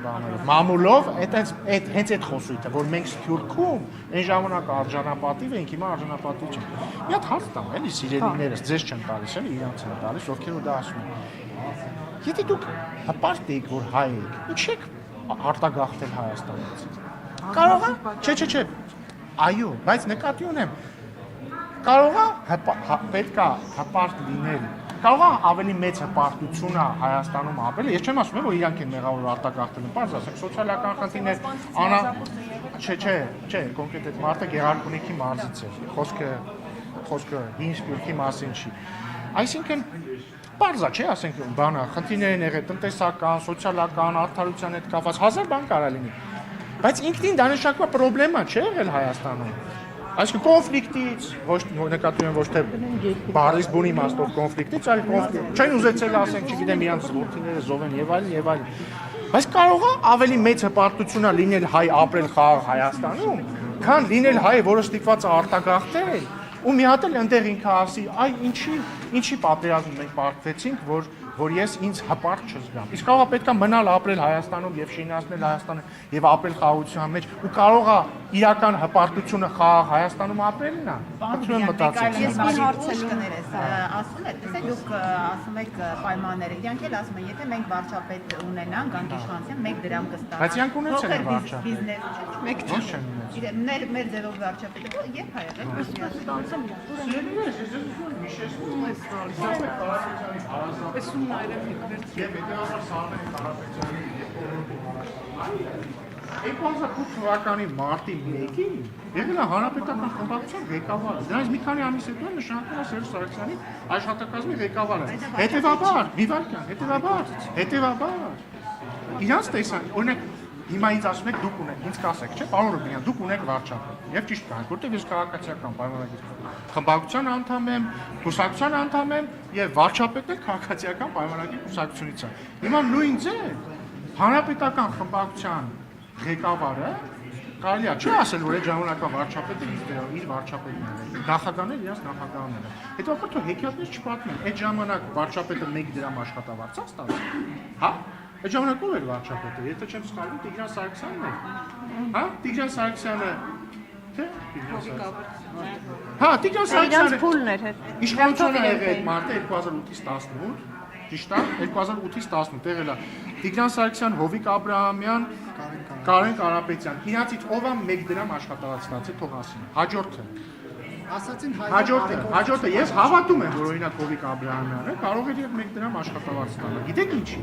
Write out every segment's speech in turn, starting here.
բաներով։ Մամուլով հենց այդ խոսույթը, որ մենք Սփյուռքում այն ժամանակ արժանապատիվ էինք, հիմա արժանապատիվ չենք։ Մի հատ հարց տամ, էլի սիրելիներս ձեզ չեն տալիս, էլի իրանց են տալիս, ովքեր ու դա ասում են։ Եթե դուք հպարտ եք, որ հայ եք, ի՞նչ եք արտագաղթել Հայաստանից։ Կարող է։ Չէ։ Այո, բայց նկատի ունեմ։ Կարող է պետք է հպարտ լինել։ Կարող է ավելի մեծ հպարտություն է Հայաստանում ապրել։ Ես չեմ ասում, որ իրանք են մեղավոր արտագաղթել, բարձր ասենք սոցիալական խնդիրներ, չէ, կոնկրետ այդ մարդը Գեղարքունիքի մարզից է։ Խոսքը հին Սփյուռքի մասին չի։ Այսինքն բարձր չէ, ասենք բանը, խնդիրներ են եղել տնտեսական, սոցիալական, արդարության հետ կապված, հազար բան կարա լինի։ Բայց ինքնին դա նշանակվա պրոբլեմա չէ եղել Հայաստանում։ Այսինքն կոնֆլիկտից, ոչ նկատի ունեմ ոչ թե բարիս բուն իմաստով կոնֆլիկտից, այլ կոնֆլիկտ։ Չեն ուզեցել ասենք, չգիտեմ, իրանց որդիները զոհեն եւ այլն։ Բայց կարող է ավելի մեծ հպարտություն լինել հայ ապրել խաղաղ Հայաստանում, քան լինել հայ, որը ստիպված է արտագաղթել, ու մի հատ էլ ընդեղ ինքը ասի, այ ինչի պատերազմ մենք պարտվեցինք, որ ես ինձ հպարտ չզգամ։ Իսկ կարող է պետք է մնալ ապրել Հայաստանում եւ շինացնել Հայաստանը եւ ապրել խաղաղության մեջ ու կարող է իրական հպարտությունը խաղաղ Հայաստանում ապրելն է։ Պատրոն մտածել։ Ես մի հարցել կներես, ասում եք, տեսեք դուք ասում եք պայմանները, իրանք էլ ասում են, եթե մենք վարչապետ ունենանք, անկիշխանության 1 դրամ կստանանք։ Բայց իրանք ունեցել են վարչապետ։ Բիզնես մեկ չեն ունեցել։ Մեր ձևով վարչապետը երբ հայ եղել։ 2008 թվականի մարտի 1-ին եղել է հանրապետական խմբակցության ղեկավարը։ Դրանից մի քանի ամիս հետո նշանակվել է Սերժ Սարգսյանի աշխատակազմի ղեկավարը։ Հետևաբար։ Իրանց տեսան, օրինակ հիմա ինձ ասում եք դուք ունեք, ինձ կասեք, չէ՞, պարոն Ռուբինյան, դուք ունեք վարչապետ։ Եվ ճիշտ կանք, որտեղ ես քաղաքացիական պայմանագիր խմբակցության անդամ եմ, կուսակցության անդամ եմ եւ վարչապետն էլ քաղաքացիական պայմանագիր կուսակցությունից է։ Հիմա նույն ձև հանրապետական խմբակցության ղեկավարը կարելի է չի ասել, որ այդ ժամանակվա վարչապետը իր վարչապետն է։ Նախագահները իրաց նախագահները։ Հետո ապա թող հեքիաթներ չպատմեն։ Այդ ժամանակ վարչապետը 1 դրամ աշխատավարձ է ստացել։ Հա? Այդ ժամանակ ով էր վարչապետը, եթե չեմ սխալվում, Տիգրան Սարգսյանն է։ Հա, Տիգրան Սարգսյանը, թե Հա, Տիգրան Սարգսյանը փուլն էր։ Իշխանությունը եղել այդ մարտը 2008-ից 18, ճիշտ է, 2008-ից 18 եղել է Տիգրան Սարգսյան, Հովիկ Աբրահամյան, Կարեն Կարապետյան։ Իրանցից ով է 1 դրամ աշխատավարձ ստացել, թող ասին։ Հաջորդը ասացին հաջորդը ես հավատում եմ, որ օրինակ Հովիկ Աբրահամյանը կարող էր 1 դրամ աշխատավարձ ստանալ։ Գիտեք ինչի։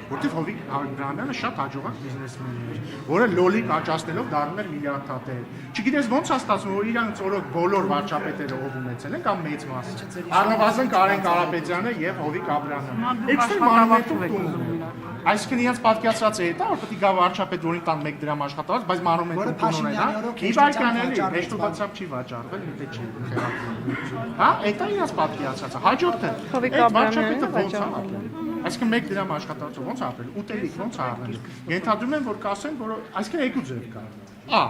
Որտեղ Հովիկ Աբրահամյանը շատ հաջողակ բիզնեսմեն էր, որը լոլիկ աճացնելով դառնում էր միլիարդատեր։ Չգիտես ոնց է ստացվում, որ իրանց օրոք բոլոր վարչապետերը ով ունեցել են կամ մեծ մասը։ Առնվազն Կարեն Կարապետյանը եւ Հովիկ Աբրահամյանը։ Էքստր մանրամետ այսինքն իրենց պատկերացած է դա, որ պետք է գա վարչապետ, որին տան 1 դրամ աշխատավարձ, բայց մանրամետում տուն ունենա։ Իբարյանելի, հեշտությամբ չի վաճառվել, մի տեղ չի խելացել։ Հա, դա իրենց պատկերացածը։ Հաջորդը Հովիկ Աբրահամյանը վաճառել։ Այսինքն 1 դրամ աշխատավարձով ոնց ապրել, ուտելիք ոնց առնել։ Ենթադրում եմ, որ կասեն, որ այսինքն երկու ձև կա։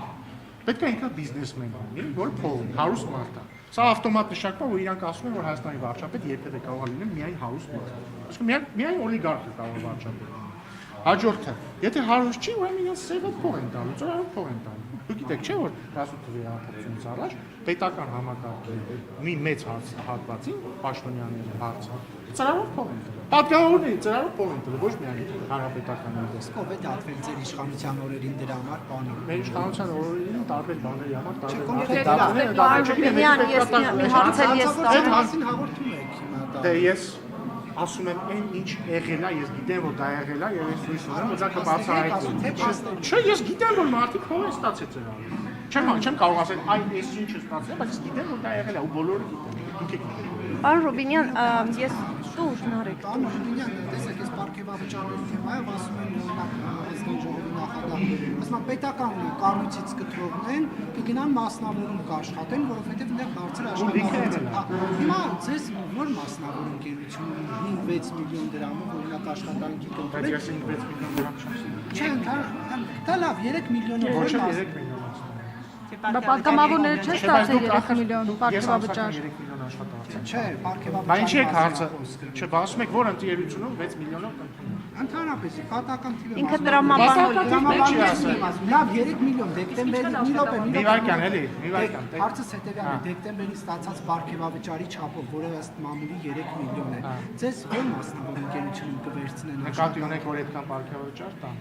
Պետք է ինքը բիզնեսմեն լինի, որ փող ունի, հարուստ մարդ է։ Սա ավտոմատ նշանակում է, որ իրանք ասում են, որ Հայաստանի վարչապետ երբևէ կարող է լինել միայն հարուստ մարդ։ Այսինքն միայն օլիգարխը կարող է վարչապետ լինել։ Հաջորդը, եթե հարուստ չի, ուրեմն իրենց սևը փող են տալու, ծրարով փող են տալու։ Դուք գիտեք, չէ՞ որ 18 թվականի հեղափոխությունից առաջ պետական համակարգի մի մեծ հատվածին պաշտոնյաների հարցը ծրարով փող են տալու։ Պատգամավորների ծրարով փող են տալու, ոչ միայն հանրապետական ով է դատվել ձեր իշխանության օրերին դրա համար, բանի։ Մեր իշխանության օրերին տարբեր բաների համար Այդ հարցին հաղորդում եք հիմա դա։ Դե ես ասում եմ այն ինչ եղել է, ես գիտեմ որ դա եղել է եւ ես հույս ունեմ որ դա կբացահայտվի։ Չէ, ես գիտեմ որ մարդիկ փող են ստացել ծրարով։ Չեմ կարող ասել այն էս ինչը ստացել, բայց գիտեմ որ դա եղել է ու բոլորը գիտեն։ Դուք եք գիտեն։ Պարոն Ռուբինյան, ես ուշ նարեք։ Պարոն Ռուբինյան, տեսեք, ես պարգևավճարների թեմայով ասում եմ ազգային ժողովի նախագահ, ասում եմ պետական կառույցից կտրողներն կգնան մասնավորում կաշխատեն, որովհետև դեռ բարձր աշխատանք։ Հիմա ձեզ որ մասնավոր ընկերություն 5-6 միլիոն դրամով օրինակ աշխատանքի կընտրեք։ Բայց ես 5 միլիոն դրամ չեմ Չէ, դա լավ 3 միլիոնով ոչ 3 միլիոն։ Բա պատգամավորները չէ ստացել 3 միլիոն պարգևավճար։ 3 միլիոն աշխատավարձ։ Չէ, պարգևավճար։ Բայց ինչի՞ եք հարցը։ Չէ, բացում եք որ ընկերությունում 6 միլիոնով Ընդհանրապես պատական թիվը Ինքը տրամաբանորի լավ 3 միլիոն դեկտեմբերի մի րոպե Միվարկյան էլի, Միվարկյան։ Հարցս հետևյալն է, դեկտեմբերին ստացած պարգևավճարի չափով, որը ըստ մամուլի 3 միլիոն է։ Ձեզ ո՞ր մասնավոր ընկերությունում կվերցնեն Նկատի ունեք, որ այդքան պարգևավճար տան։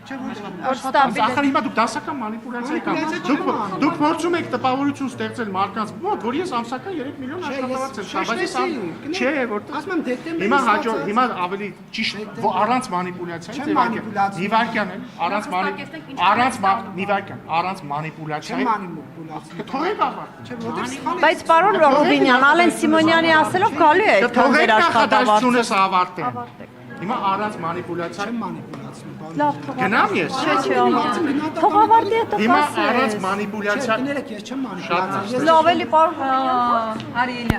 Չէ՞ որ ստաբիլ է։ Ախր հիմա դուք դասական մանիպուլյացիա եք անում։ Դուք փորձում եք տպավորություն ստեղծել մարդկանց մոտ, որ ես ամսական 3 միլիոն աշխատավարձ եմ ստանում, բայց չէ, որտեղ ասում եմ դեկտեմբերի հիմա հաջող, հիմա ավելի ճիշտ առանց մանիպուլյացիայի Նիվարկյան է, առանց Նիվարկյան, առանց մանիպուլյացիայի թողեք ավարտել։ Չէ, որտեղ սխալ է։ Բայց պարոն Ռոբինյան, Ալեն Սիմոնյանի ասելով գալու է այդքան Թողեք ձեր աշխատավարձը։ նախադասությունս ավարտեմ։ Հիմա առանց մանիպուլյացիայի Մանիպուլյացիա, բան։ Լավ, թող գնամ ես։ Չէ, թող ավարտի հետո Հիմա կասես։ առանց Չէ, մանիպուլյացիա կներեք, ես չեմ մանիպուլյացիա։ Լավ էլի պարոն Արի Իլիա